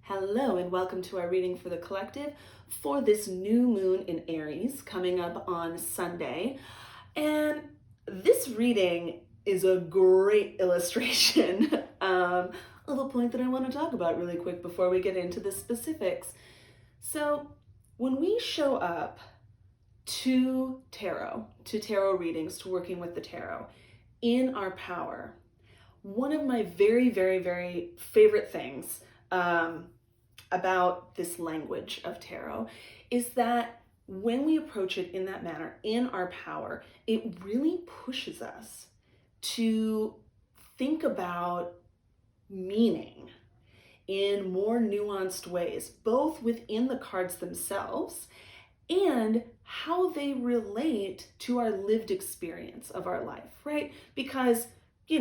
Hello and welcome to our reading for the collective for this new moon in Aries coming up on Sunday. And this reading is a great illustration of a point that I want to talk about really quick before we get into the specifics. So when we show up to tarot readings, to working with the tarot in our power, one of my very, very, very favorite things about this language of tarot is that when we approach it in that manner, in our power, it really pushes us to think about meaning in more nuanced ways, both within the cards themselves and how they relate to our lived experience of our life, right? Because you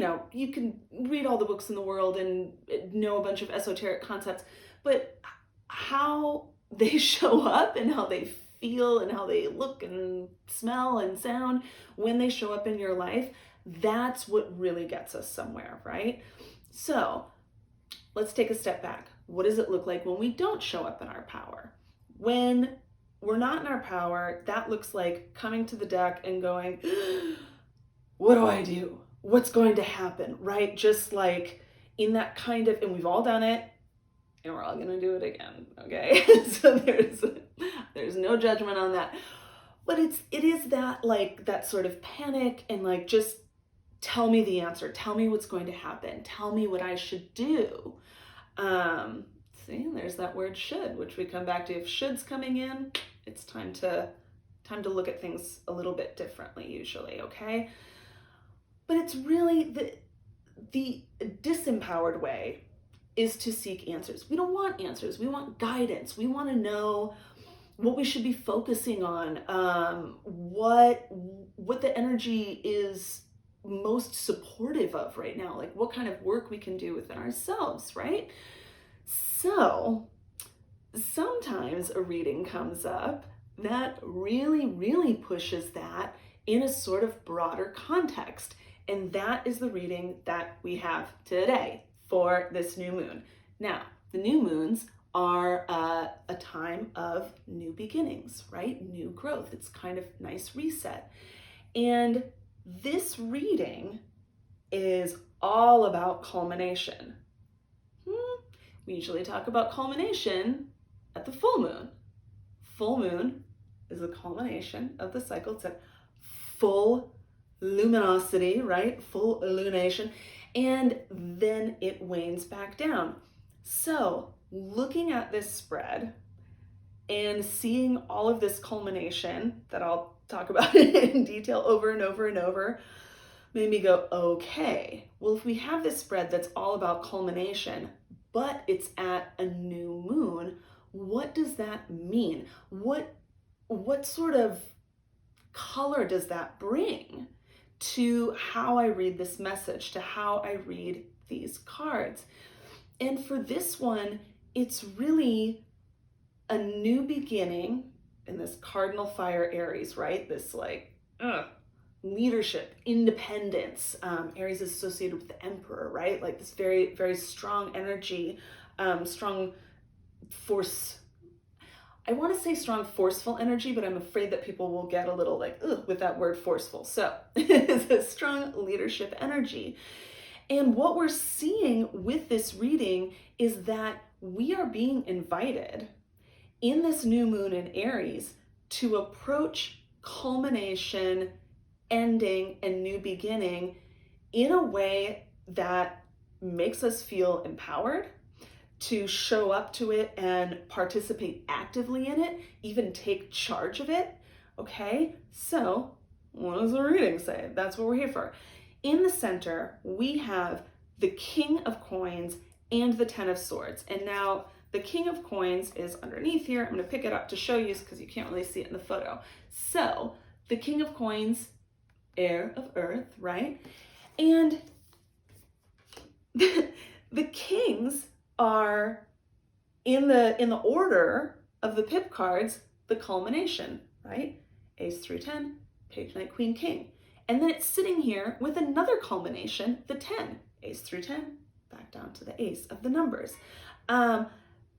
can read all the books in the world and know a bunch of esoteric concepts, but how they show up and how they feel and how they look and smell and sound when they show up in your life, that's what really gets us somewhere, right? So let's take a step back. What does it look like when we don't show up in our power? When we're not in our power, that looks like coming to the deck and going, what do I do? What's going to happen, right? Just like in that kind of, and we've all done it, and we're all gonna do it again, okay? So there's no judgment on that. But it is that, like, that sort of panic and like, just tell me the answer, tell me what's going to happen, tell me what I should do. See, there's that word should, which we come back to. If should's coming in, it's time to look at things a little bit differently usually, okay? But it's really the disempowered way is to seek answers. We don't want answers. We want guidance. We want to know what we should be focusing on, what the energy is most supportive of right now, like what kind of work we can do within ourselves, right? So sometimes a reading comes up that really, really pushes that in a sort of broader context. And that is the reading that we have today for this new moon. Now, the new moons are a time of new beginnings, right? New growth. It's kind of nice reset. And this reading is all about culmination. We usually talk about culmination at the full moon. Full moon is a culmination of the cycle. It's at full luminosity, right? Full illumination. And then it wanes back down. So looking at this spread and seeing all of this culmination that I'll talk about in detail over and over and over made me go, okay, well, if we have this spread that's all about culmination, but it's at a new moon, what does that mean? What sort of color does that bring to how I read this message, to how I read these cards? And for this one, it's really a new beginning in this cardinal fire Aries, right? This like leadership, independence. Aries is associated with the emperor, right? Like this very, very strong energy, strong force. I want to say strong forceful energy, but I'm afraid that people will get a little like, ugh, with that word forceful. So it's a strong leadership energy. And what we're seeing with this reading is that we are being invited in this new moon in Aries to approach culmination, ending, and new beginning in a way that makes us feel empowered, to show up to it and participate actively in it, even take charge of it, okay? So what does the reading say? That's what we're here for. In the center, we have the King of Coins and the Ten of Swords. And now the King of Coins is underneath here. I'm gonna pick it up to show you because you can't really see it in the photo. So the King of Coins, heir of earth, right? And the kings are in the order of the pip cards, the culmination, right? Ace through 10, page, knight, queen, king. And then it's sitting here with another culmination, the 10, ace through 10, back down to the ace of the numbers.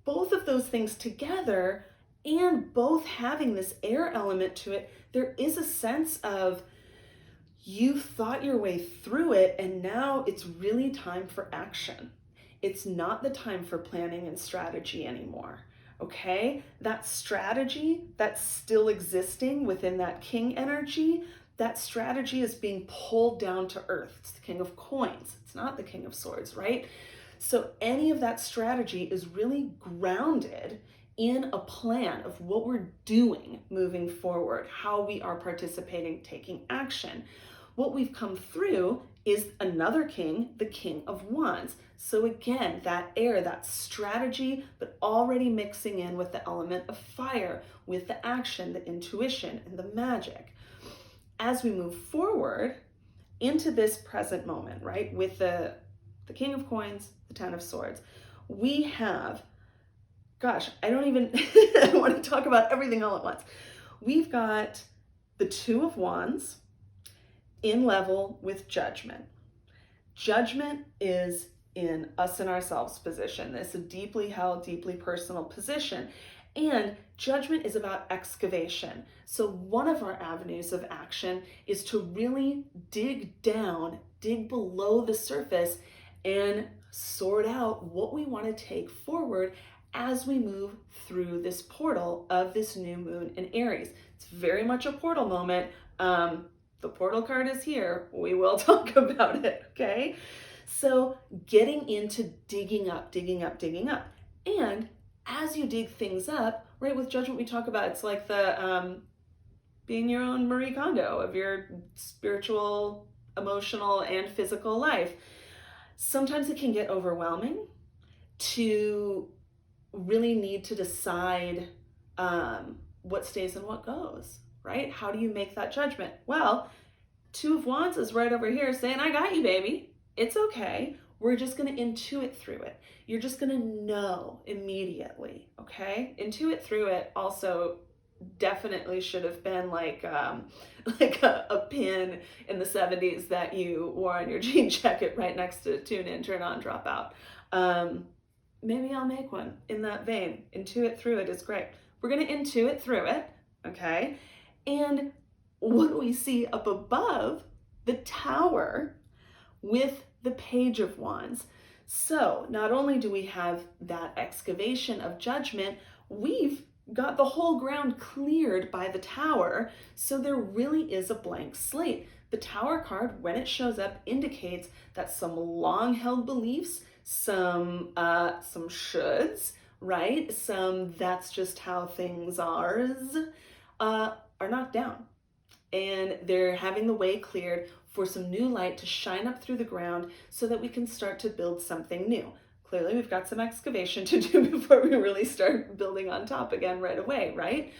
both of those things together and both having this air element to it, there is a sense of you thought your way through it and now it's really time for action. It's not the time for planning and strategy anymore. Okay? That strategy that's still existing within that king energy, that strategy is being pulled down to earth. It's the king of coins. It's not the king of swords, right? So any of that strategy is really grounded in a plan of what we're doing moving forward, how we are participating, taking action. What we've come through is another king, the King of Wands. So again, that air, that strategy, but already mixing in with the element of fire, with the action, the intuition, and the magic. As we move forward into this present moment, right, with the King of Coins, the Ten of Swords, we have, gosh, I don't even I want to talk about everything all at once. We've got the Two of Wands in level with Judgment. Judgment is in us and ourselves position. This is a deeply held, deeply personal position. And Judgment is about excavation. So one of our avenues of action is to really dig down, dig below the surface, and sort out what we want to take forward as we move through this portal of this new moon in Aries. It's very much a portal moment. The portal card is here. We will talk about it, okay? So getting into digging up. And as you dig things up, right, with Judgment we talk about, it's like the being your own Marie Kondo of your spiritual, emotional, and physical life. Sometimes it can get overwhelming to really need to decide what stays and what goes, right? How do you make that judgment? Well, Two of Wands is right over here saying, I got you, baby. It's okay. We're just going to intuit through it. You're just going to know immediately, okay? Intuit through it also definitely should have been like a pin in the 70s that you wore on your jean jacket right next to tune in, turn on, drop out. Maybe I'll make one in that vein. Intuit through it is great. We're going to intuit through it, okay? And what do we see up above? The Tower with the Page of Wands. So not only do we have that excavation of Judgment, we've got the whole ground cleared by the Tower. So there really is a blank slate. The Tower card, when it shows up, indicates that some long-held beliefs, some shoulds, right? Some that's just how things are knocked down. And they're having the way cleared for some new light to shine up through the ground so that we can start to build something new. Clearly, we've got some excavation to do before we really start building on top again right away, right?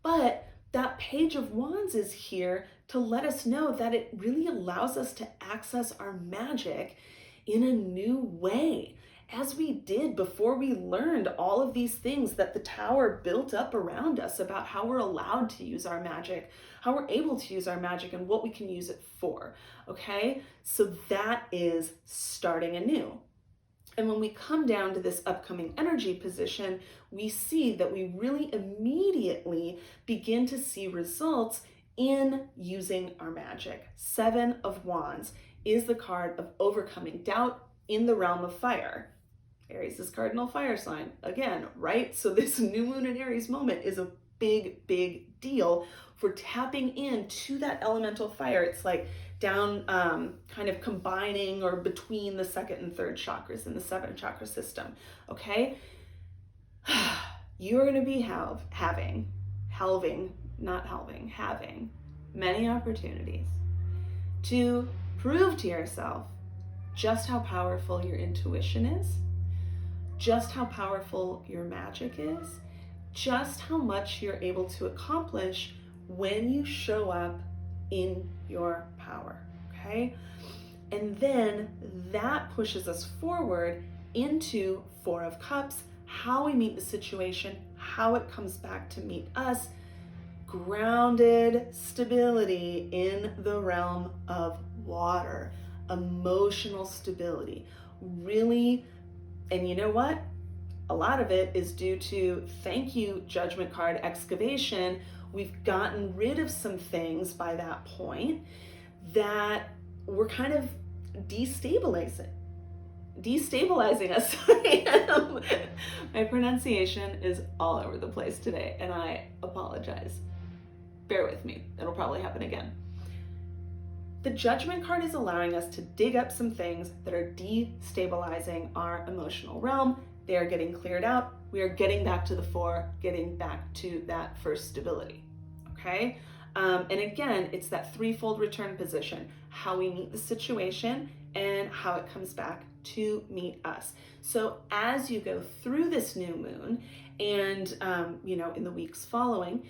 But that Page of Wands is here to let us know that it really allows us to access our magic in a new way, as we did before we learned all of these things that the Tower built up around us about how we're allowed to use our magic, how we're able to use our magic, and what we can use it for, okay? So that is starting anew. And when we come down to this upcoming energy position, we see that we really immediately begin to see results in using our magic. Seven of Wands is the card of overcoming doubt in the realm of fire. Aries is cardinal fire sign again, right? So this new moon in Aries moment is a big, big deal for tapping into that elemental fire. It's like down kind of combining or between the second and third chakras in the seven chakra system, okay? You're going to be having many opportunities to prove to yourself just how powerful your intuition is, just how powerful your magic is, just how much you're able to accomplish when you show up in your power, okay? And then that pushes us forward into Four of Cups, how we meet the situation, how it comes back to meet us, grounded stability in the realm of water, emotional stability, really. And you know what? a lot of it is due to, thank you, Judgment card excavation. We've gotten rid of some things by that point that were kind of destabilizing us. My pronunciation is all over the place today, and I apologize. Bear with me, it'll probably happen again. The Judgment card is allowing us to dig up some things that are destabilizing our emotional realm. They are getting cleared out. We are getting back to the fore, getting back to that first stability, okay? And again, it's that threefold return position, how we meet the situation and how it comes back to meet us. So as you go through this new moon and, in the weeks following,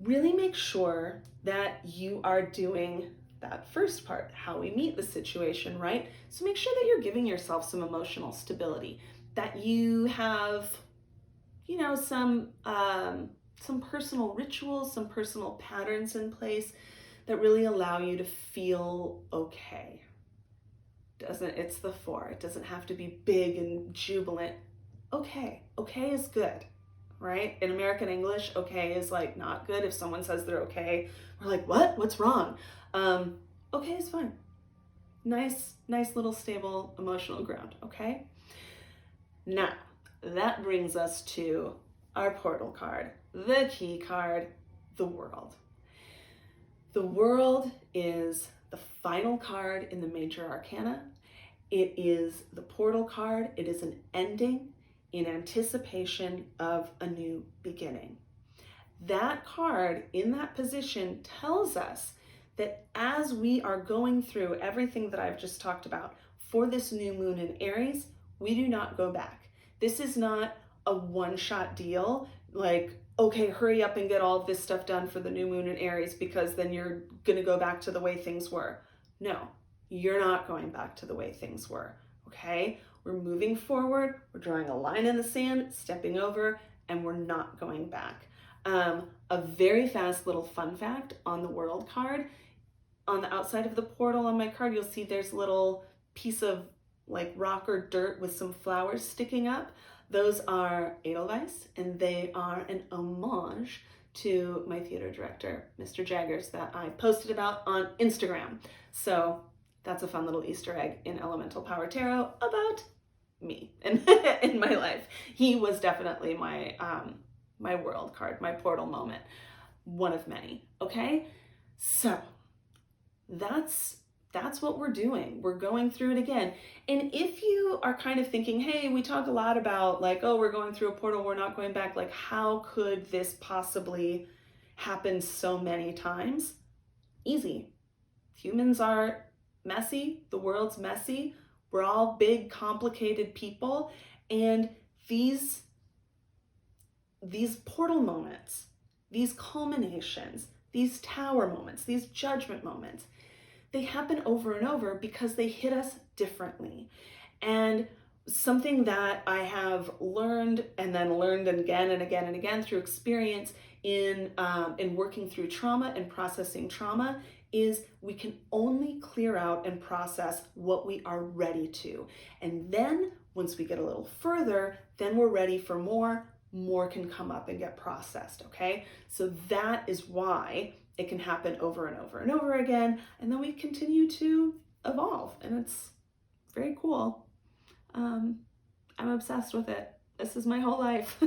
really make sure that you are doing that first part, how we meet the situation, right? So make sure that you're giving yourself some emotional stability, that you have, some personal rituals, some personal patterns in place that really allow you to feel okay. It's the four. It doesn't have to be big and jubilant. Okay is good, right? In American English, okay is like not good. If someone says they're okay, we're like, what? What's wrong? Okay is fine. Nice little stable emotional ground, okay? Now, that brings us to our portal card, the key card, the World. The World is the final card in the major arcana. It is the portal card. It is an ending in anticipation of a new beginning. That card in that position tells us that as we are going through everything that I've just talked about for this new moon in Aries, we do not go back. This is not a one-shot deal, like, okay, hurry up and get all of this stuff done for the new moon in Aries because then you're gonna go back to the way things were. No, you're not going back to the way things were, okay? We're moving forward, we're drawing a line in the sand, stepping over, and we're not going back. A very fast little fun fact on the World card, on the outside of the portal on my card, you'll see there's a little piece of like rock or dirt with some flowers sticking up. Those are Edelweiss, and they are an homage to my theater director, Mr. Jaggers, that I posted about on Instagram. So that's a fun little Easter egg in Elemental Power Tarot about me and in my life. He was definitely my World card, my portal moment, one of many, okay? So that's what we're doing. We're going through it again. And if you are kind of thinking, hey, we talk a lot about like, oh, we're going through a portal, we're not going back. Like, how could this possibly happen so many times? Easy. Humans are messy. The world's messy. We're all big, complicated people. And these portal moments, these culminations, these tower moments, these judgment moments, they happen over and over because they hit us differently. And something that I have learned and then learned again and again and again through experience in working through trauma and processing trauma is we can only clear out and process what we are ready to. And then once we get a little further, then we're ready for more can come up and get processed, okay? So that is why it can happen over and over and over again, and then we continue to evolve, and it's very cool. I'm obsessed with it. This is my whole life.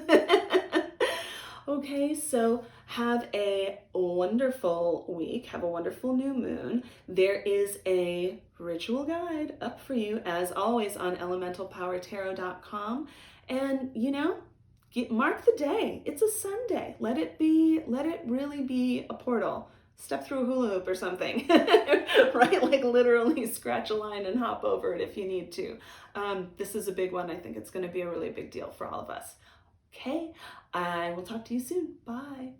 Okay, so have a wonderful week. Have a wonderful new moon. There is a ritual guide up for you, as always, on elementalpowertarot.com. And, mark the day. It's a Sunday. Let it really be a portal. Step through a hula hoop or something, right? Like literally scratch a line and hop over it if you need to. This is a big one. I think it's going to be a really big deal for all of us. Okay, I will talk to you soon. Bye.